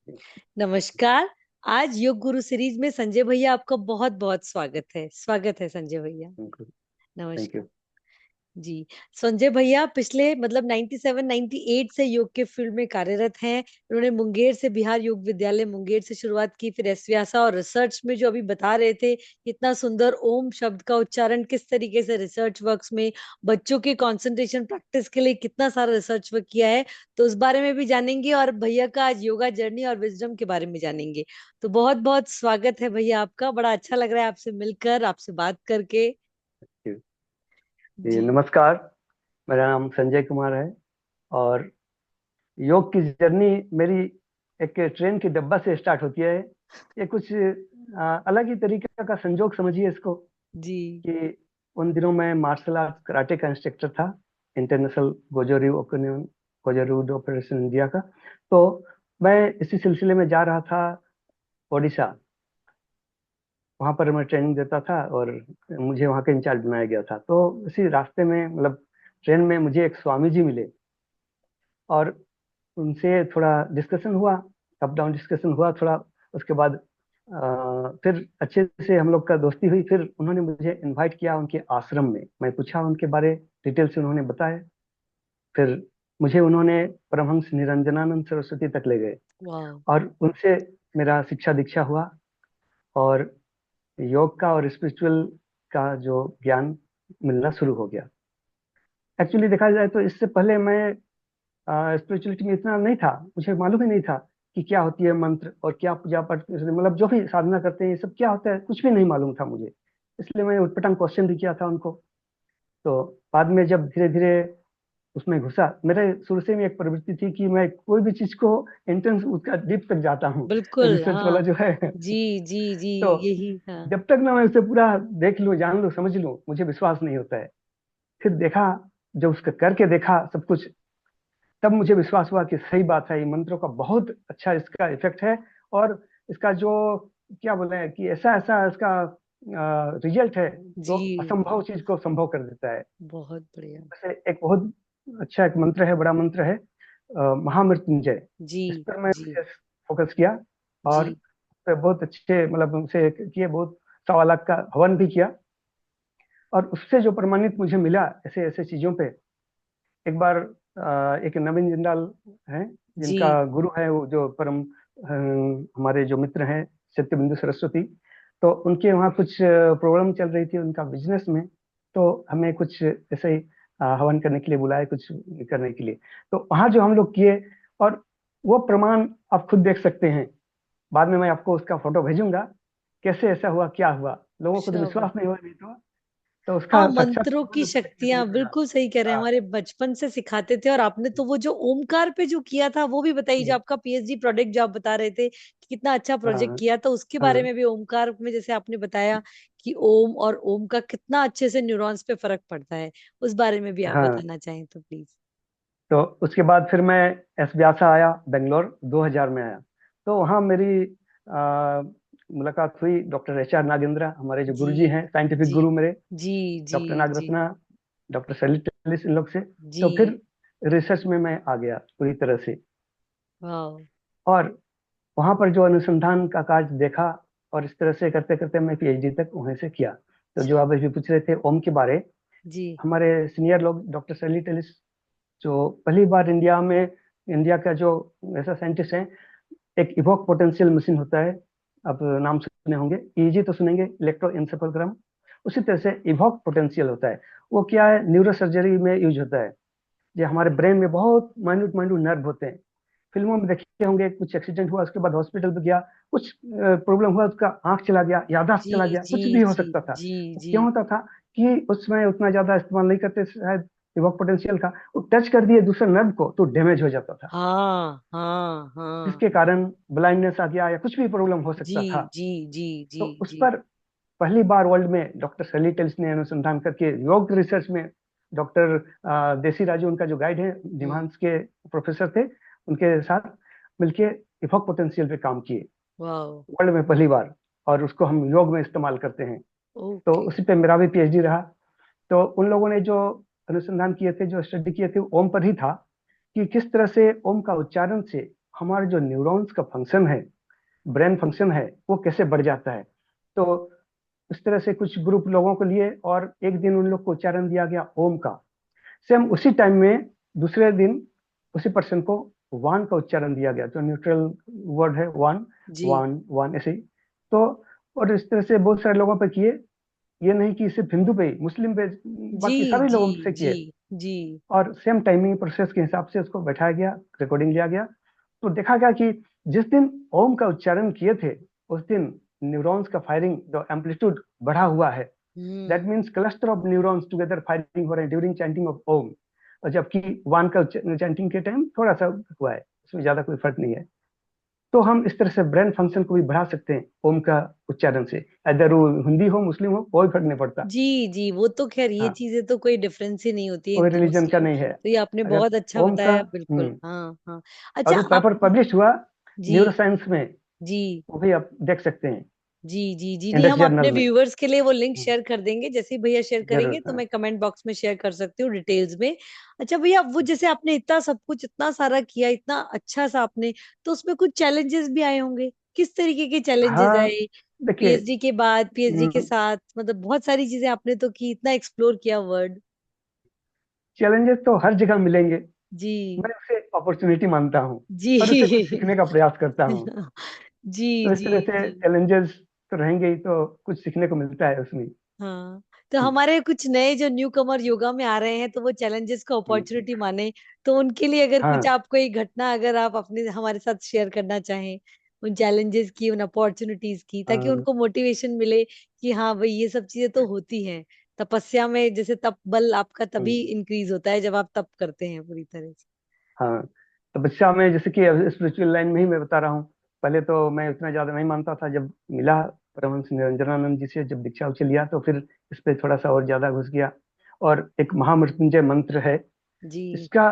नमस्कार। आज योग गुरु सीरीज में संजय भैया आपका बहुत बहुत स्वागत है संजय भैया। थैंक नमस्कार यू। जी। संजय भैया पिछले मतलब 97 98 से योग के फील्ड में कार्यरत हैं। उन्होंने मुंगेर से बिहार योग विद्यालय मुंगेर से शुरुआत की, फिर एसव्यासा और रिसर्च में जो अभी बता रहे थे कितना सुंदर ओम शब्द का उच्चारण किस तरीके से रिसर्च वर्क्स में बच्चों के कंसंट्रेशन प्रैक्टिस के लिए कितना सारा रिसर्च वर्क किया है, तो उस बारे में भी जानेंगे और भैया का आज योगा जर्नी और विजडम के बारे में जानेंगे। तो बहुत बहुत स्वागत है भैया आपका, बड़ा अच्छा लग रहा है आपसे मिलकर, आपसे बात करके। जी जी नमस्कार। मेरा नाम संजय कुमार है और योग की जर्नी मेरी एक ट्रेन की डब्बा से स्टार्ट होती है। ये कुछ अलग ही तरीके का संजोग समझिए इसको जी कि उन दिनों मैं मार्शल आर्ट कराटे का इंस्ट्रक्टर था, इंटरनेशनल गोजोरyu ओपन गोजोरyu ऑपरेशन इंडिया का। तो मैं इसी सिलसिले में जा रहा था ओडिशा। वहां पर मैं ट्रेनिंग देता था और मुझे वहां का इंचार्ज बनाया गया था। तो इसी रास्ते में मतलब ट्रेन में मुझे एक स्वामी जी मिले और उनसे थोड़ा डिस्कशन हुआ, अप डाउन डिस्कशन हुआ थोड़ा। उसके बाद फिर अच्छे से हम लोग का दोस्ती हुई। फिर उन्होंने मुझे इनवाइट किया उनके आश्रम में। मैं पूछा उनके बारे, डिटेल से उन्होंने बताया। फिर मुझे उन्होंने परमहंस निरंजनानंद सरस्वती तक ले गए वाह। और उनसे मेरा शिक्षा दीक्षा हुआ और योग का और स्पिरिचुअल का जो ज्ञान मिलना शुरू हो गया। एक्चुअली देखा जाए तो इससे पहले मैं स्पिरिचुअलिटी में इतना नहीं था, मुझे मालूम ही नहीं था कि क्या होती है मंत्र और क्या पूजा पाठ, मतलब जो भी साधना करते हैं ये सब क्या होता है, कुछ भी नहीं मालूम था मुझे। इसलिए मैं उटपटांग क्वेश्चन भी किया था उनको। तो बाद में जब धीरे धीरे उसमें घुसा, मेरे शुरू से में एक प्रवृत्ति थी कि मैं कोई भी चीज को इंटेंस उसका डीप तक जाता हूँ, बिल्कुल रिसर्च वाला हाँ। जो है। जी जी जी। तो यही हाँ। जब तक ना मैं उसे पूरा देख लूं, जान लूं, समझ लूं, मुझे विश्वास नहीं होता है। फिर देखा, जब उसका करके देखा सब कुछ, तब मुझे विश्वास हुआ कि सही बात है, ये मंत्रों का बहुत अच्छा इसका इफेक्ट है। और इसका जो क्या बोले कि ऐसा ऐसा इसका रिजल्ट है जो जी असंभव चीज को संभव कर देता है। बहुत बढ़िया। जैसे एक बहुत अच्छा एक मंत्र है, बड़ा मंत्र है, महामृत्युंजय। जी इस पर मैं जी विशेष फोकस किया और जी। उस पर बहुत अच्छे मतलब उनसे किए, बहुत 1.25 लाख का हवन भी किया। और उससे जो प्रमाणित मुझे मिला ऐसे ऐसे चीजों पे, एक बार एक नवीन जिंदाल हैं जी जिनका गुरु है, वो जो परम हमारे जो मित्र हैं सत्यबिंदु सरस्वती। तो उनके वहाँ कुछ प्रॉब्लम चल रही थी उनका बिजनेस में। तो हमें कुछ ऐसे ही हवन करने के लिए बुलाए, कुछ करने के लिए। तो वहाँ जो हम लोग किए, और वो प्रमाण आप खुद देख सकते हैं। बाद में मैं आपको उसका फोटो भेजूंगा, कैसे ऐसा हुआ, क्या हुआ। लोगों को तो शाबाश। विश्वास नहीं हुआ, नहीं तो हाँ, उसका साक्षात मंत्रों की प्रमाण आपको देखने को शक्तियां मिलेगा। बिल्कुल सही कह रहे हैं, हाँ। हमारे बचपन से सिखाते थे। और आपने तो वो जो ओमकार पे जो किया था वो भी बताइए, जो आपका पीएचडी प्रोजेक्ट जो आप बता रहे थे कि कितना अच्छा प्रोजेक्ट हाँ। किया था, उसके बारे हाँ। में भी ओमकार में जैसे आपने बताया कि ओम और ओम का कितना अच्छे से न्यूरॉन्स पे फर्क पड़ता है, उस बारे में भी आप हाँ। बताना चाहें तो प्लीज। तो उसके बाद फिर मैं एस व्यासा आया, बेंगलोर 2000 में आया। तो वहाँ मेरी मुलाकात हुई डॉक्टर एच आर नागेंद्र, हमारे जो जी गुरुजी हैं, साइंटिफिक जी गुरु मेरे, जी जी डॉक्टर जी नागरत्ना, डॉक्टर सैली टेलिस, इन लोग से। तो जी। फिर रिसर्च में मैं आ गया पूरी तरह से। वाह। और वहाँ पर जो अनुसंधान का कार्य देखा, और इस तरह से करते करते मैं पीएचडी तक वहीं से किया। तो जो अच्छा। आप अभी पूछ रहे थे ओम के बारे, जी हमारे सीनियर लोग डॉक्टर सैली टेलिस, जो पहली बार इंडिया में, इंडिया का जो ऐसा साइंटिस्ट है, एक इवोक पोटेंशियल मशीन होता है, आप नाम सुने होंगे, ईजी तो सुनेंगे, इलेक्ट्रोएन्सेफलोग्राम। उसी तरह से इवोक पोटेंशियल होता है। वो क्या है, न्यूरो सर्जरी में यूज होता है। ये हमारे ब्रेन में बहुत माइन्यूट माइन्यूट नर्व होते हैं। फिल्मों में देखे होंगे, कुछ एक्सीडेंट हुआ उसके बाद हॉस्पिटल में गया, कुछ प्रॉब्लम हुआ, उसका आंख चला गया, याददाश्त जी चला गया, जी कुछ भी हो जी सकता था। जी वो जी। क्यों होता था कि उसमें उतना ज्यादा इस्तेमाल नहीं करते शायद इवोक पोटेंशियल का। वो टच कर दिए दूसरे नर्व को तो डैमेज हो जाता था, हाँ हाँ हाँ। जिसके कारण ब्लाइंडनेस आ गया या कुछ भी प्रॉब्लम हो जी सकता था। जी जी जी तो उस जी। पर पहली बार वर्ल्ड में डॉक्टर सैली टेल्स ने अनुसंधान करके योग रिसर्च में, डॉक्टर देसी राजू उनका जो गाइड है, हम्म। निमांस के प्रोफेसर थे, उनके साथ मिलके इफोक पोटेंशियल पे काम किए वाह। वर्ल्ड में पहली बार। और उसको हम योग में इस्तेमाल करते हैं। तो ओके। उसी पे मेरा भी पीएचडी रहा। तो उन लोगों ने जो अनुसंधान किए थे, जो स्टडी किए थे, ओम पर ही था कि किस तरह से ओम का उच्चारण से हमारे जो न्यूरॉन्स का फंक्शन है, ब्रेन फंक्शन है, वो कैसे बढ़ जाता है। तो इस तरह से कुछ ग्रुप लोगों को लिए और एक दिन उन लोग को उच्चारण दिया गया ओम का। सेम उसी टाइम में दूसरे दिन उसी पर्सन को वान का उच्चारण दिया गया, जो न्यूट्रल वर्ड है, वान जी वान वान ऐसे ही। तो और इस तरह से बहुत सारे लोगों पे किए, ये नहीं कि सिर्फ हिंदू पे, मुस्लिम पे, जी बाकी सभी जी लोगों से जी किए। जी। और सेम टाइमिंग प्रोसेस के हिसाब से उसको बैठाया गया, रिकॉर्डिंग लिया गया। तो देखा गया कि जिस दिन ओम का उच्चारण किए थे, उस दिन न्यूरॉन्स का फायरिंग जो एम्पलीट्यूड बढ़ा हुआ है, that hmm. Means cluster of neurons together firing हो रहे हैं ड्यूरिंग चैंटिंग ऑफ ओम। और जबकि वन का चैंटिंग के टाइम थोड़ा सा हुआ है, इसमें ज्यादा कोई फर्क नहीं है। तो हम इस तरह से ब्रेन फंक्शन को भी बढ़ा सकते हैं ओम का उच्चारण से, अगर वो हिंदी हो मुस्लिम हो कोई फर्क नहीं पड़ता। जी जी, वो तो खैर ये हाँ, चीजें तो कोई डिफरेंस ही नहीं होती है कोई हिंदू रिलीजन का मुस्लिम। नहीं है। तो ये आपने अगर बहुत अच्छा ओम का बताया, बिल्कुल। हाँ हाँ। और अच्छा वो आप। पेपर पब्लिश हुआ जी न्यूरो साइंस में, जी वो भी आप देख सकते हैं, जी जी जी। नहीं, इंडेक्स हम अपने जर्नल में। व्यूअर्स के लिए वो लिंक शेयर कर देंगे, जैसे ही भैया शेयर करेंगे जरूर, तो हाँ। मैं कमेंट बॉक्स में शेयर कर सकती हूँ डिटेल्स में। अच्छा भैया, वो जैसे आपने इतना सब कुछ इतना सारा किया, इतना अच्छा सा आपने, तो उसमें कुछ चैलेंजेस भी आए होंगे। किस तरीके के चैलेंजेस हाँ, आए? देखिए, पीएचडी के बाद, पीएचडी के साथ, मतलब बहुत सारी चीजें आपने तो की, इतना एक्सप्लोर किया वर्ड। चैलेंजेस तो हर जगह मिलेंगे। जी मैं उसे अपॉर्चुनिटी मानता हूँ जी और उसे कुछ सीखने का प्रयास करता हूँ। जी तो इस जी तरह से जी। चैलेंजेस तो रहेंगे ही, तो कुछ सीखने को मिलता है उसमें। हाँ, तो हमारे कुछ नए जो न्यू कमर योगा में आ रहे हैं, तो वो चैलेंजेस को हम्म, अपॉर्चुनिटी माने, तो उनके लिए अगर कुछ हाँ आप कोई घटना अगर आप अपने हमारे साथ शेयर करना चाहें, उन चैलेंजेस की, उन अपॉर्चुनिटीज की, ताकि हाँ उनको मोटिवेशन मिले कि हाँ भाई ये सब चीजें तो होती हैं। तपस्या में जैसे तप बल आपका तभी हम्म, इंक्रीज होता है जब आप तप करते हैं पूरी तरह से। हाँ। तो बच्चा में जैसे कि स्पिरिचुअल लाइन में ही मैं बता रहा हूँ। पहले तो मैं उतना ज्यादा नहीं मानता था, जब मिला परमहंस निरंजनानंद जी से, जब दीक्षा उच्छा लिया, तो फिर इस पे थोड़ा सा और ज्यादा घुस गया। और एक महामृत्युंजय मंत्र है, जी। इसका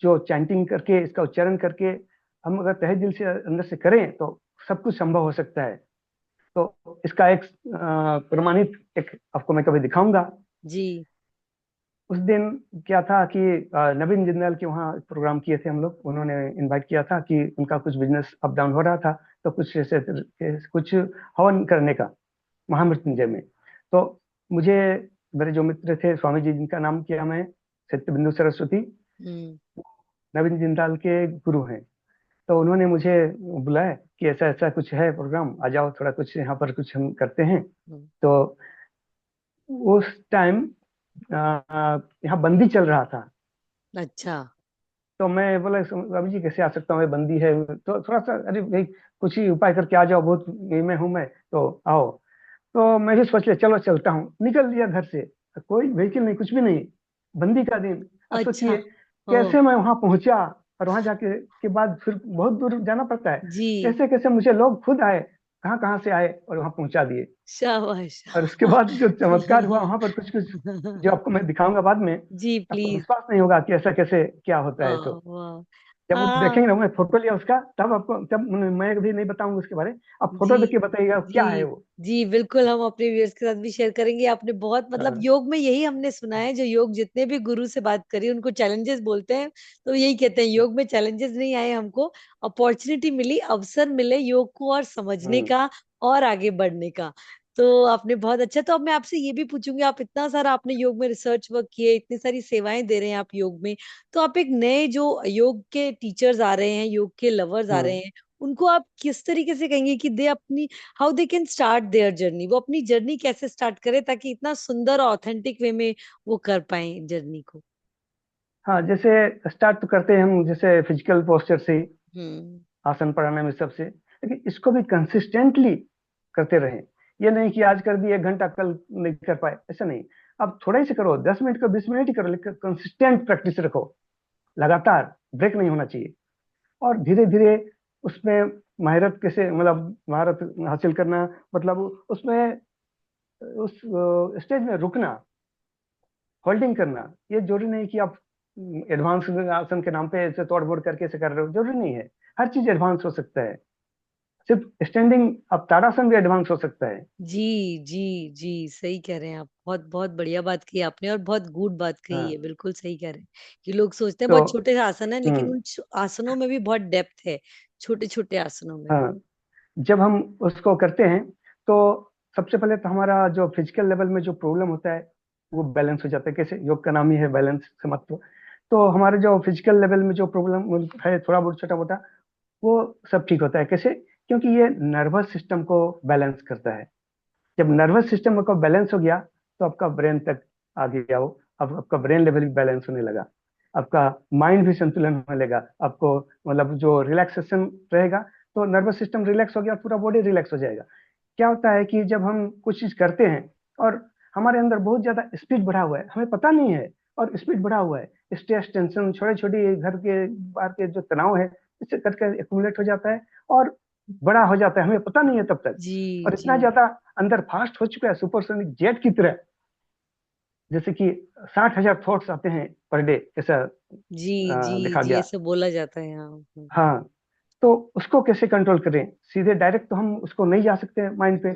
जो चैंटिंग करके, इसका उच्चारण करके हम अगर तहे दिल से अंदर से करें तो सब कुछ संभव हो सकता है। तो इसका एक प्रमाणित एक आपको मैं कभी दिखाऊंगा। जी। उस दिन क्या था कि नवीन जिंदाल के वहाँ प्रोग्राम किए थे हम लोग, उन्होंने इनवाइट किया था कि उनका कुछ बिजनेस अप डाउन हो रहा था, तो कुछ ऐसे कुछ हवन करने का महामृत्युंजय में। तो मुझे, मेरे जो मित्र थे स्वामी जी, जिनका नाम किया मैं, सत्यबिंदु सरस्वती, हम्म नवीन जिंदाल के गुरु हैं। तो उन्होंने मुझे बुलाया कि ऐसा ऐसा कुछ है प्रोग्राम, आ जाओ, थोड़ा कुछ यहाँ पर कुछ हम करते हैं। हम्म। तो उस टाइम यहाँ बंदी चल रहा था। अच्छा। तो मैं बोला स्वामी जी कैसे आ सकता हूँ, मैं बंदी है। तो थोड़ा सा, अरे भाई कुछ ही उपाय करके आ जाओ, बहुत ये में हूँ मैं, तो आओ। तो मैं भी सोच लिया चलो चलता हूँ, निकल लिया घर से। कोई व्हीकल नहीं, कुछ भी नहीं, बंदी का दिन। अब अच्छा। सोचिए ओ। कैसे मैं वहां पहुंचा, और वहां जाके के बाद फिर बहुत दूर जाना पड़ता है। जी। कैसे कैसे मुझे लोग खुद आए, कहाँ कहाँ से आए और वहां पहुंचा दिए। शाबाश। और उसके बाद जो चमत्कार हुआ वहां पर, कुछ कुछ जो आपको मैं दिखाऊंगा बाद में, जी आपको प्लीज। विश्वास नहीं होगा कि ऐसा कैसे क्या होता है। वाह तो वाह। जब वो हाँ। देखेंगे ना, मैं फोटो लिया उसका, तब आपको, तब मैं भी नहीं बताऊंगा उसके बारे में, आप फोटो जी देख के बताइएगा क्या है जी वो। जी, बिल्कुल हम अपने व्यूअर्स के साथ भी शेयर करेंगे। आपने बहुत, मतलब हाँ, योग में यही हमने सुना है, जो योग जितने भी गुरु से बात करी उनको चैलेंजेस बोलते हैं, तो यही कहते हैं योग में चैलेंजेस नहीं आए हमको, अपॉर्चुनिटी मिली, अवसर मिले योग को और समझने हम्म, का और आगे बढ़ने का। तो आपने बहुत अच्छा, तो अब मैं आपसे ये भी पूछूंगी, आप इतना सारा आपने योग में रिसर्च वर्क किए, इतनी सारी सेवाएं दे रहे हैं आप योग में, तो आप एक नए जो योग के टीचर्स आ रहे हैं, योग के लवर्स आ रहे हम्म। हैं, उनको आप किस तरीके से कहेंगे कि दे अपनी, how they can start their journey, वो अपनी जर्नी कैसे स्टार्ट करे ताकि इतना सुंदर और ऑथेंटिक वे में वो कर पाए जर्नी को? हाँ, जैसे स्टार्ट तो करते हैं हम जैसे फिजिकल पोस्चर से ही, हम्म। आसन प्राणायाम इस सब से, लेकिन इसको भी कंसिस्टेंटली करते रहें। ये नहीं कि आज कर दिए 1 घंटा, कल नहीं कर पाए, ऐसा नहीं। अब थोड़ा ही से करो, 10 मिनट का 20 मिनट ही करो, लेकिन कंसिस्टेंट प्रैक्टिस रखो, लगातार, ब्रेक नहीं होना चाहिए। और धीरे धीरे उसमें महारत कैसे, मतलब महारत हासिल करना, मतलब उसमें उस स्टेज में रुकना, होल्डिंग करना। ये जरूरी नहीं कि आप एडवांस आसन के नाम पे ऐसे तोड़ फोड़ करके ऐसे कर रहे हो, जरूरी नहीं है। हर चीज एडवांस हो सकता है। सिर्फ स्टैंडिंग, अब ताड़ासन भी एडवांस हो सकता है। जी जी जी, सही कह रहे हैं आप। बहुत बहुत बढ़िया बात कही आपने, और बहुत गुड बात कही है, हाँ बिल्कुल सही कह रहे हैं कि लोग सोचते हैं तो बहुत छोटे से आसन है, लेकिन हम्म उन आसनों में भी बहुत डेप्थ है, छोटे छोटे आसनों में भी। हाँ, जब हम उसको करते हैं तो सबसे पहले तो हमारा जो फिजिकल लेवल में जो प्रॉब्लम होता है वो बैलेंस हो जाता है। कैसे? योग का नाम ही है बैलेंस से महत्व। तो हमारे जो फिजिकल लेवल में जो प्रॉब्लम है, थोड़ा बहुत छोटा मोटा, वो सब ठीक होता है। कैसे? क्योंकि ये नर्वस सिस्टम को बैलेंस करता है। जब नर्वस सिस्टम का बैलेंस हो गया तो आपका ब्रेन तक आ गया वो। अब आपका ब्रेन लेवल भी बैलेंस होने लगा, आपका माइंड भी संतुलन होने लगा, आपको मतलब जो रिलैक्सेशन रहेगा, तो नर्वस सिस्टम रिलैक्स हो गया, पूरा बॉडी रिलैक्स हो जाएगा। क्या होता है कि जब हम कुछ चीज करते हैं और हमारे अंदर बहुत ज्यादा स्पीड बढ़ा हुआ है, हमें पता नहीं है, और स्पीड बढ़ा हुआ है, स्ट्रेस, टेंशन, छोटे छोटी घर के बाहर के जो तनाव है, इससे करके एक्यूमुलेट हो जाता है और बड़ा हो जाता है, हमें पता नहीं है तब तक। जी और जी इतना ज्यादा अंदर फास्ट हो चुका है, सुपरसोनिक जेट की तरह, जैसे कि 60,000 थॉट्स आते हैं पर डे, ऐसा जी जी देखा जी, गया। ऐसे बोला जाता है यहाँ। हाँ, तो उसको कैसे कंट्रोल करें? सीधे डायरेक्ट तो हम उसको नहीं जा सकते माइंड पे,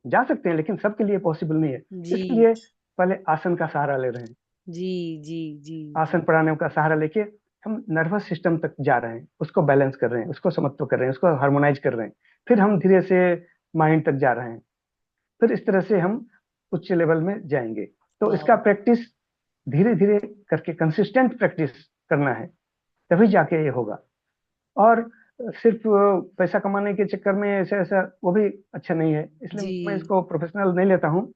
जा सकते हैं लेकिन सबके लिए पॉसिबल नहीं है। जी इसलिए पहले आसन का सहारा ले रहे हैं। जी जी जी आसन जी प्राणायाम का सहारा लेके हम नर्वस सिस्टम तक जा रहे हैं, उसको बैलेंस कर रहे हैं, उसको समत्व कर रहे हैं, उसको हार्मोनाइज कर रहे हैं। फिर हम धीरे से माइंड तक जा रहे हैं। फिर इस तरह से हम उच्च लेवल में जाएंगे। तो इसका वाह। प्रैक्टिस धीरे धीरे करके कंसिस्टेंट प्रैक्टिस करना है, तभी जाके ये होगा। और सिर्फ पैसा कमाने के चक्कर में ऐसा ऐसा वो भी अच्छा नहीं है, इसलिए जी, मैं इसको प्रोफेशनल नहीं लेता हूँ।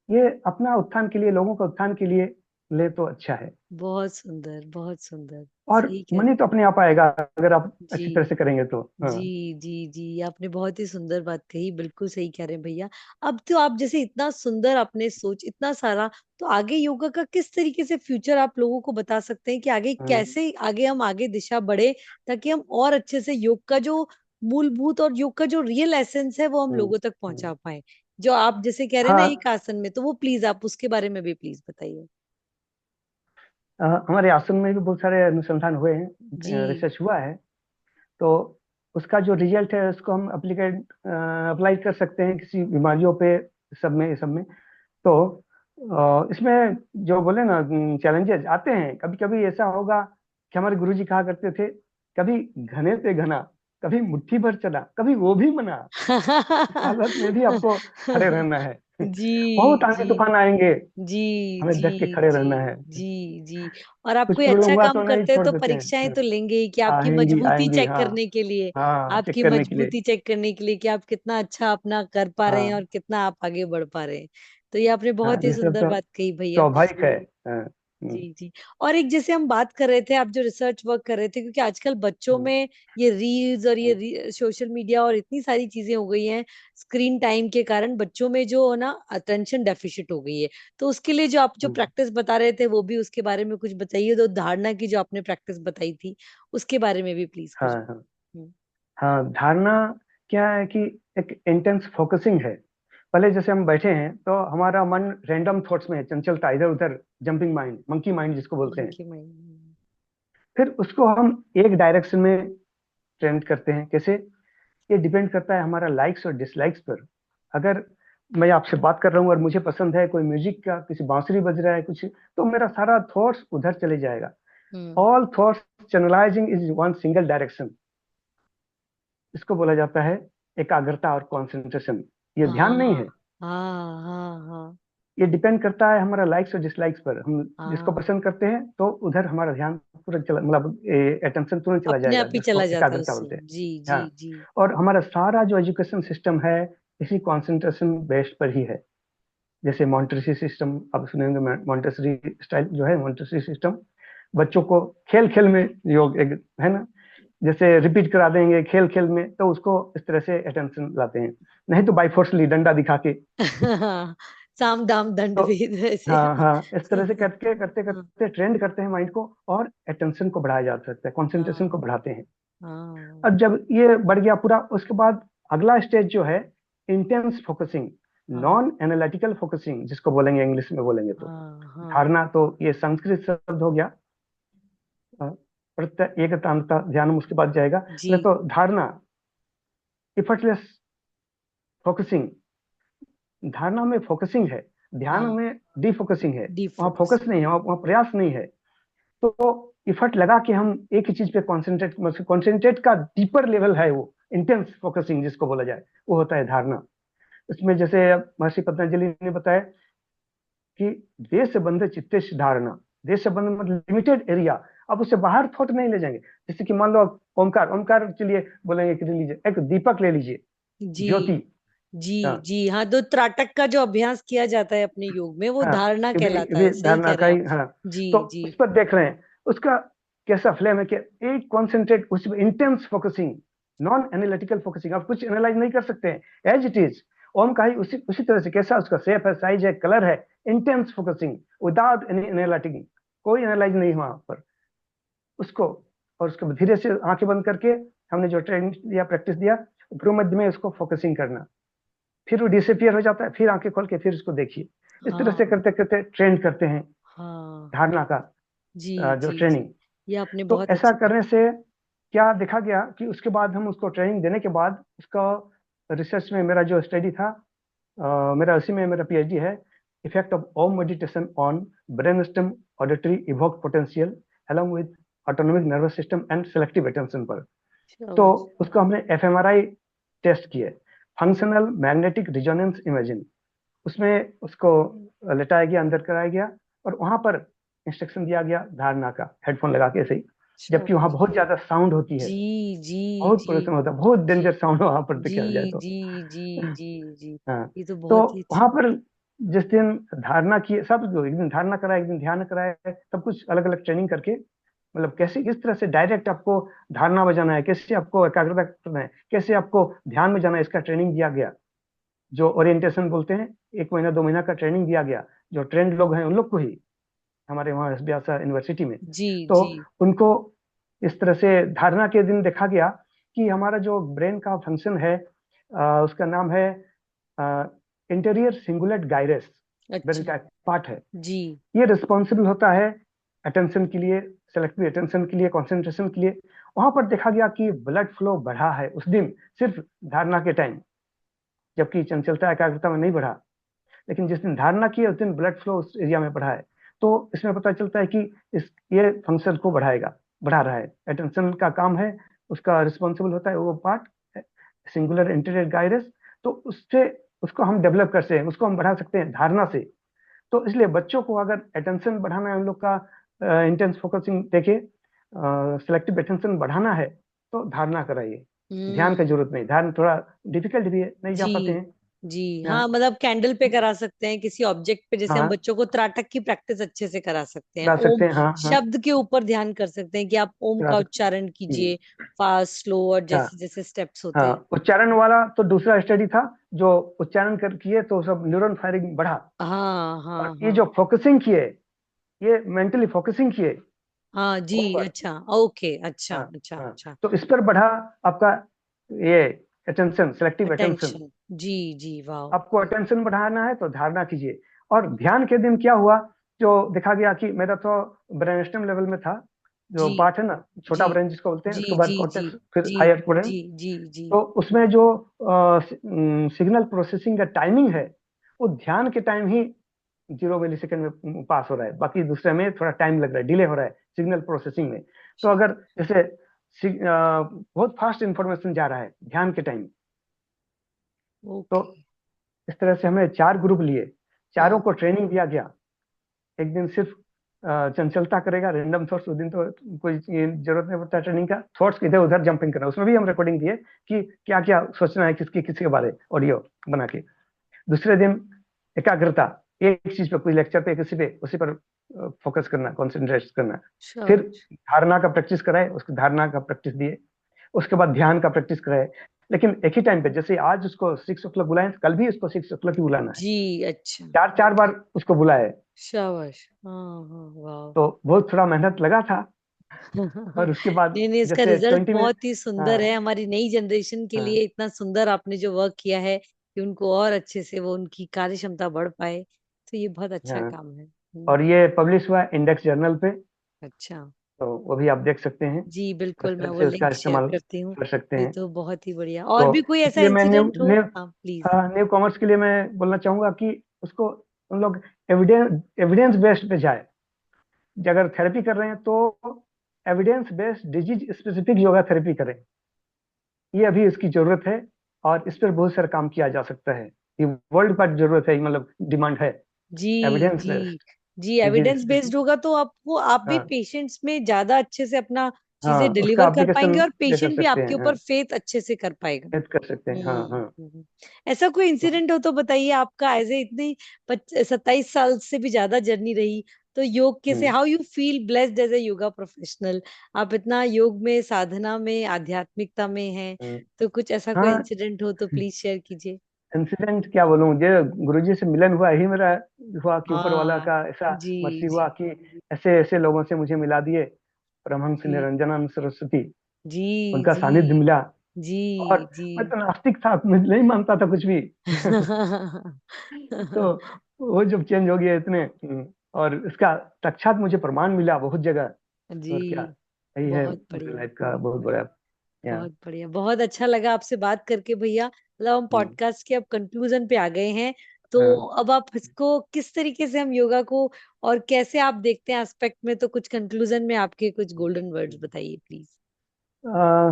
ये अपना उत्थान के लिए, लोगों का उत्थान के लिए ले तो अच्छा है। बहुत सुंदर, बहुत सुंदर। और सही कह रहे मनी तो अपने आप आएगा अगर आप हैं। अच्छी तरह जी से करेंगे तो। हाँ। जी जी जी, आपने बहुत ही सुंदर बात कही, बिल्कुल सही कह रहे हैं भैया। अब तो आप जैसे इतना सुंदर आपने सोच, इतना सारा, तो आगे योगा का किस तरीके से फ्यूचर आप लोगों को बता सकते हैं कि आगे हम्म, कैसे, आगे हम आगे दिशा बढ़े, ताकि हम और अच्छे से योग का जो मूलभूत और योग का जो रियल एसेंस है वो हम हम्म, लोगों तक हम्म। पहुंचा पाए। जो आप जैसे कह रहे हैं ना हाँ, एक आसन में, तो वो प्लीज आप उसके बारे में भी प्लीज बताइए। हमारे आश्रम में भी बहुत सारे अनुसंधान हुए जी हैं, रिसर्च हुआ है। तो उसका जो रिजल्ट है उसको हम अप्लाई कर सकते हैं किसी बीमारियों पे, सब में, ये सब में। तो इसमें जो बोले ना, चैलेंजेस आते हैं। कभी कभी ऐसा होगा कि हमारे गुरुजी कहा करते थे, कभी घने पे घना, कभी मुट्ठी भर चना, कभी वो भी मना। इस हालत में भी आपको खड़े रहना है। जी बहुत आंधी जी तूफान आएंगे, जी हमें जी डट के खड़े जी रहना है। जी जी। और आप कुछ कोई प्रॉब्लम अच्छा हुआ काम तो नहीं करते हैं छोड़ तो देते परीक्षाएं हैं। तो लेंगे ही, कि आपकी आएंगी मजबूती आएंगी, चेक हाँ। करने के लिए, हाँ, आपकी चेक करने के लिए। मजबूती चेक करने के लिए कि आप कितना अच्छा अपना कर पा रहे हैं और हाँ कितना आप आगे बढ़ पा रहे हैं। तो ये आपने हाँ, बहुत ही ये सब सुंदर तो बात कही भैया। स्वाभाविक है। हाँ। हम्म, जी जी। और एक जैसे हम बात कर रहे थे, आप जो रिसर्च वर्क कर रहे थे, क्योंकि आजकल बच्चों हम्म, में ये रील्स और हम्म, ये सोशल मीडिया और इतनी सारी चीजें हो गई हैं, स्क्रीन टाइम के कारण बच्चों में जो ना अटेंशन डेफिशिट हो गई है। तो उसके लिए जो आप जो हम्म। प्रैक्टिस बता रहे थे, वो भी उसके बारे में कुछ बताइए। तो धारणा की जो आपने प्रैक्टिस बताई थी, उसके बारे में भी प्लीज हाँ कुछ। हाँ हम्म, हाँ, धारणा क्या है कि एक इंटेंस फोकसिंग है। पहले जैसे हम बैठे हैं तो हमारा मन रैंडम थॉट्स में है, चंचलता, इधर उधर, जंपिंग माइंड, मंकी माइंड जिसको बोलते हैं। Monkey mind. फिर उसको हम एक डायरेक्शन में ट्रेंड करते हैं। कैसे? ये डिपेंड करता है हमारा लाइक्स और डिसलाइक्स पर। अगर मैं आपसे बात कर रहा हूँ और मुझे पसंद है कोई म्यूजिक का, किसी बांसुरी बज रहा है कुछ, तो मेरा सारा थॉट्स उधर चले जाएगा। Hmm. All thoughts channelising is one single direction. इसको बोला जाता है एकाग्रता और कंसंट्रेशन। ये ध्यान नहीं हाँ है। हाँ हाँ हाँ ये डिपेंड करता है हमारा लाइक्स और डिसलाइक्स पर। हम जिसको हाँ, पसंद करते हैं तो उधर हमारा ध्यान तुरंत चला, मतलब अटेंशन तुरंत चला अपने जाएगा, आप ही चला जिसको जाता है एकाग्रता उससे। बोलते हैं। जी जी हाँ। जी। और हमारा सारा जो एजुकेशन सिस्टम है इसी कंसंट्रेशन बेस्ड पर ही है। जैसे मॉन्टेसरी सिस्टम आप सुनेंगे, मॉन्टेसरी स्टाइल जो है, मॉन्टेसरी सिस्टम बच्चों को खेल खेल में योग एक है ना, जैसे रिपीट करा देंगे खेल खेल में, तो उसको इस तरह से अटेंशन लाते हैं। नहीं तो बाई फोर्सली डंडा दिखा के। साम दाम दंड तो भेद वैसे। हाँ हाँ, इस तरह से करके करते हाँ करते ट्रेंड करते हैं माइंड को, और अटेंशन को बढ़ाया जा सकता है, कंसंट्रेशन को हाँ बढ़ाते हैं। हाँ और जब ये बढ़ गया पूरा, उसके बाद अगला स्टेज जो है इंटेंस फोकसिंग, हाँ नॉन एनालिटिकल फोकसिंग जिसको बोलेंगे, इंग्लिश में बोलेंगे तो। हाँ हाँ। धारणा तो ये संस्कृत शब्द हो गया। प्रत्यय एक ध्यान उसके बाद जाएगा। जी पहले तो धारणा, इफर्टलेस फोकसिंग, धारणा में फोकसिंग है, ध्यान हाँ, में डिफोकसिंग है, वहां डिफोकस। फोकस नहीं है, वहां प्रयास नहीं है। तो इफर्ट लगा के हम एक ही चीज पे कॉन्सेंट्रेट का डीपर लेवल है, वो इंटेंस फोकसिंग जिसको बोला जाए, वो होता है धारणा। इसमें जैसे महर्षि पतंजलि ने बताया कि देश बंध चित्तेश धारणा, देश बंध मतलब लिमिटेड एरिया, आप उससे बाहर थॉट नहीं ले जाएंगे। जैसे कि मान लो ओमकार, ओमकार चलिए बोलेंगे कि ले लीजिए एक दीपक ले लीजिए, जी ज्योति। जी हाँ जी। हाँ, तो त्राटक का जो अभ्यास किया जाता है अपने योग में, वो हाँ, धारणा ये कहलाता भी है। सही धारणा कह का रहे हैं ही, आप। हाँ। जी तो जी उस पर देख रहे हैं उसका कैसा फ्लेम है कि एक कॉन्सेंट्रेट, उस intense focusing, non analytical focusing, आप कुछ एनालाइज नहीं कर सकते हैं, एज इट इज। ओम का ही उसी उसी तरह से, कैसा उसका शेप है, साइज है, कलर है, इंटेंस फोकसिंग विदाउट एनी एनालिटिंग, कोई एनालाइज नहीं वहां पर उसको। और उसको धीरे से आंखें बंद करके हमने जो ट्रेनिंग दिया, प्रैक्टिस दिया, भ्रू मध्य में उसको फोकसिंग करना, फिर वो डिसअपियर हो जाता है, फिर आंखें खोल के फिर उसको देखिए। इस तरह से हाँ करते करते ट्रेंड करते हैं हाँ। धारणा का जी जो जी जी। ट्रेनिंग। ये आपने तो बहुत ऐसा अच्छी बात। करने से क्या देखा गया कि उसके बाद हम उसको ट्रेनिंग देने के बाद उसका रिसर्च में मेरा जो स्टडी था, मेरा उसी में मेरा पीएचडी है, effect of Om meditation on brain stem auditory evoke potential along with autonomic nervous system and selective attention पर। तो शाबाश। उसको हमने एफएमआरआई टेस्ट किए, फंक्शनल मैग्नेटिक रिजोनेंस इमेजिंग, उसमें उसको लेटाया गया, अंदर कराया गया, और वहां पर इंस्ट्रक्शन दिया गया धारणा का, हेडफोन लगा के सही, जबकि वहां शाबाश। बहुत ज्यादा साउंड होती है, जी जी बहुत जी पोल्यूशन होता है, बहुत जी डेंजर साउंड वहां पर जी देखा जाए तो। जी जी जी जी। हाँ, ये तो तो बहुत ही वहां अच्छी। पर जिस दिन धारणा की, सब जो एक दिन धारणा कराया, एक दिन ध्यान कराया, सब कुछ अलग अलग ट्रेनिंग करके, मतलब कैसे किस तरह से डायरेक्ट आपको धारणा बजाना है, कैसे आपको एकाग्रता करना है, कैसे आपको ध्यान में जाना है, इसका ट्रेनिंग दिया गया। जो ओरिएंटेशन बोलते हैं, 1 महीना 2 महीना का ट्रेनिंग दिया गया, जो ट्रेंड लोग हैं उन लोग को ही, हमारे वहाँ एस यूनिवर्सिटी में। जी तो जी। उनको इस तरह से धारणा के दिन देखा गया कि हमारा जो ब्रेन का फंक्शन है, उसका नाम है इंटीरियर सिंगुलेट गाइरेस, ब्रेन अच्छा। का एक पार्ट है। जी। ये रिस्पॉन्सिबल होता है अटेंशन के लिए, सेलेक्टिव अटेंशन के लिए, कंसंट्रेशन के लिए। वहां पर देखा गया कि ब्लड फ्लो बढ़ा है उस दिन, सिर्फ धारणा के टाइम, जबकि चंचलता एकाग्रता में नहीं बढ़ा। लेकिन जिस दिन धारणा की है उस दिन ब्लड फ्लो उस एरिया में बढ़ा है। तो इसमें पता चलता है कि इस ये फंक्शन को बढ़ाएगा, बढ़ा रहा है, अटेंशन का काम है, उसका रिस्पॉन्सिबल होता है वो पार्ट, सिंगुलर इंटीरियर गाइरेस। तो उससे उसको हम डेवलप कर सकते हैं, उसको हम बढ़ा सकते हैं धारणा से। तो इसलिए बच्चों को अगर अटेंशन बढ़ाना है, उन लोग का इंटेंस फोकसिंग देखिए, सेलेक्टिव अटेंशन बढ़ाना है तो धारणा कराइए, ध्यान का हम्म। जरूरत नहीं, ध्यान थोड़ा डिफिकल्ट भी है, नहीं जा जी पाते हैं। जी। हाँ हाँ, मतलब कैंडल पे करा सकते हैं, किसी ऑब्जेक्ट पे, जैसे हम हाँ, बच्चों को त्राटक की प्रैक्टिस अच्छे से करा सकते हैं। करा ओम सकते हैं, हाँ हाँ, शब्द के ऊपर ध्यान कर सकते हैं कि आप ओम करा का सकते उच्चारण हैं। कीजिए, फास्ट, स्लो, और हाँ जैसे जैसे स्टेप्स होते हैं। हाँ, उच्चारण वाला तो दूसरा स्टडी था, जो उच्चारण कर किए तो सब न्यूरॉन फायरिंग बढ़ा। हाँ और हाँ ये हाँ जो फोकसिंग किए, ये मेंटली फोकसिंग किए हाँ। जी। ओम पर। अच्छा। ओके। अच्छा हाँ अच्छा हाँ, अच्छा। तो इस पर बढ़ा आपका ये अटेंशन, सेलेक्टिव अटेंशन। अटेंशन। जी जी। वाह। आपको अटेंशन बढ़ाना है तो धारणा कीजिए। और ध्यान के दिन क्या हुआ, जो देखा गया कि मेरा तो ब्रेनस्टेम लेवल में था, जो जी पार्ट है ना, छोटा जी ब्रेन जिसको बोलते हैं, जी उसके बाद जी जी कॉर्टेक्स, फिर जी हायर ब्रेन। जी जी जी। तो उसमें जो सिग्नल प्रोसेसिंग का टाइमिंग है, वो ध्यान के टाइम ही 0 मिली सेकेंड में पास हो रहा है, बाकी दूसरे में थोड़ा टाइम लग रहा है, डिले हो रहा है सिग्नल प्रोसेसिंग में। तो अगर जैसे बहुत फास्ट इंफॉर्मेशन जा रहा है ध्यान के टाइम, तो ओके। इस तरह से हमें 4 ग्रुप लिए, चारों हम्म। को ट्रेनिंग दिया गया। एक दिन सिर्फ चंचलता करेगा, रैंडम थॉट्स, उस दिन तो कोई ये जरूरत नहीं पड़ता ट्रेनिंग का, थॉट्स इधर उधर जंपिंग करना, उसमें भी हम रिकॉर्डिंग दिए कि क्या क्या सोचना है, किसकी किसके बारे, ऑडियो बना के। दूसरे दिन एकाग्रता, एक चीज पे, कोई लेक्चर पे, किसी पे, उसी पर फोकस करना, कॉन्सेंट्रेट करना। फिर शाबाश। धारणा का प्रैक्टिस कराए, उसको धारणा का प्रैक्टिस दिए। उसके बाद ध्यान का प्रैक्टिस कराए, लेकिन एक ही टाइम पे, जैसे आज उसको 6 o'clock बुलाएं, कल भी उसको 6 o'clock ही बुलाना है, जी। अच्छा। चार चार ओके। बार उसको बुलाए। शाबाश। हाँ हाँ। वाह। तो बहुत थोड़ा मेहनत लगा था। और उसके बाद नहीं नहीं, इसका जैसे रिजल्ट 20 में, बहुत ही सुंदर है। हाँ हमारी नई जनरेशन के हाँ लिए इतना सुंदर आपने जो वर्क किया है कि उनको और अच्छे से वो उनकी कार्य क्षमता बढ़ पाए, तो ये बहुत अच्छा हाँ, काम है। और ये पब्लिश हुआ इंडेक्स जर्नल पे। अच्छा। तो वो भी आप देख सकते हैं, जी किस बिल्कुल, मैं तरह वो से उसका लिंक शेयर इस्तेमाल करती हूँ। कर सकते ये हैं। तो बहुत ही बढ़िया, और तो भी कोई ऐसा इसलिए मैं न्यू इंसिडेंट हो? न्यू हाँ प्लीज। न्यू कॉमर्स के लिए मैं बोलना चाहूंगा कि उसको उन लोग एविडेंस एविडेंस बेस्ड पे जाए। अगर थेरेपी कर रहे हैं तो evidence based disease specific yoga therapy करें। ये अभी इसकी जरूरत है, और इस पर बहुत सारा काम किया जा सकता है। ये वर्ल्ड पर जरूरत है, मतलब डिमांड है। जी एविडेंस जी बेस्ड जी, डिजीज एविडेंस बेस्ड स्पेसिफिक। होगा तो आपको, आप भी हाँ पेशेंट्स में ज्यादा अच्छे से अपना चीजें हाँ, उसका डिलीवर कर एप्लीकेशन पाएंगे, और ये कर पेशेंट भी सकते आपके हैं। हाँ, ऊपर फेथ अच्छे से कर पाएगा। ऐड कर सकते हैं। हाँ हाँ। ऐसा कोई तो इंसिडेंट हो तो बताइए, आपका एज ए इतनी 27 साल से भी ज्यादा जर्नी रही, तो योग कैसे, hmm how you feel blessed as a yoga professional? आप इतना योग में, साधना में, आध्यात्मिकता में हैं, हम्म, तो कुछ ऐसा कोई हाँ। इंसिडेंट हो तो प्लीज शेयर कीजिए। इंसिडेंट क्या बोलूं, जो गुरुजी से मिलन हुआ ही मेरा हुआ कि ऊपर वाला हाँ का ऐसा जी मर्जी हुआ जी कि ऐसे ऐसे लोगों से मुझे मिला दिए। परमहंस जी निरंजनानंद सरस्वती, जी उनका जी सानिध्य मिला। जी और जी। मैं तो नास्तिक था, मैं नहीं मानता था कुछ भी। तो वो जब चेंज हो गया इतने, और इसका साक्षात मुझे प्रमाण मिला बहुत जगह। और क्या, जी यही है बहुत मेरी बढ़िया, लाइफ का बहुत बहुत बढ़िया, बड़ा। या बहुत बढ़िया, बहुत अच्छा लगा आपसे बात करके भैया। मतलब हम हम्म, पॉडकास्ट के अब कंक्लूजन पे आ गए हैं, तो हाँ। अब आप इसको किस तरीके से हम योगा को और कैसे आप देखते हैं एस्पेक्ट में, तो कुछ कंक्लूजन में आपके कुछ गोल्डन वर्ड्स बताइए प्लीज। आ,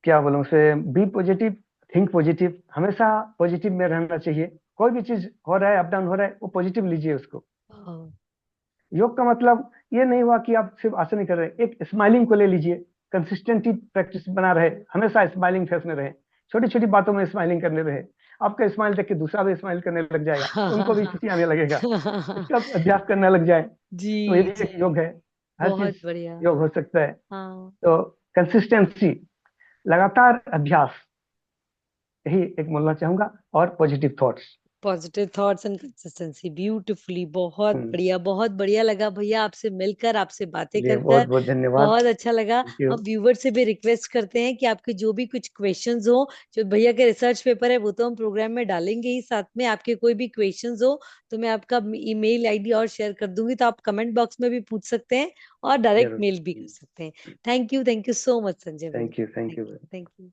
क्या बोलूं से, बी पॉजिटिव, थिंक पॉजिटिव, हमेशा पॉजिटिव में रहना चाहिए। कोई भी चीज हो रहा है, अप डाउन हो रहा है, वो पॉजिटिव लीजिए उसको। हाँ योग का मतलब ये नहीं हुआ कि आप सिर्फ आसन ही कर रहे हैं, एक स्माइलिंग को ले लीजिए। कंसिस्टेंटली प्रैक्टिस बना रहे, हमेशा स्माइलिंग फेस में रहे, छोटी छोटी बातों में स्माइलिंग करने रहे। आपका स्माइल देख के दूसरा भी स्माइल करने लग जाएगा, तो उनको भी खुशी आने लगेगा, इसका अभ्यास करने लग जाए। जी तो यही जी एक योग है। हर बहुत चीज बढ़िया। योग हो सकता है। हाँ, तो कंसिस्टेंसी, लगातार अभ्यास, यही एक बोलना चाहूंगा, और positive thoughts. Positive thoughts and consistency, beautifully, बहुत बढ़िया लगा भैया आपसे मिलकर, आपसे बातें चलिए, कर बहुत कर बहुत धन्यवाद। बहुत अच्छा लगा। Thank you. हम व्यूवर से भी रिक्वेस्ट करते हैं कि आपके जो भी कुछ क्वेश्चंस हो, जो भैया के रिसर्च पेपर है वो तो हम प्रोग्राम में डालेंगे ही, साथ में आपके कोई भी क्वेश्चंस हो तो मैं आपका ईमेल आईडी और शेयर कर दूंगी, तो आप कमेंट बॉक्स में भी पूछ सकते हैं और डायरेक्ट जरूर। मेल भी कर सकते हैं। Thank you so much Sanjay भैया। Thank you, thank thank you. You, thank you.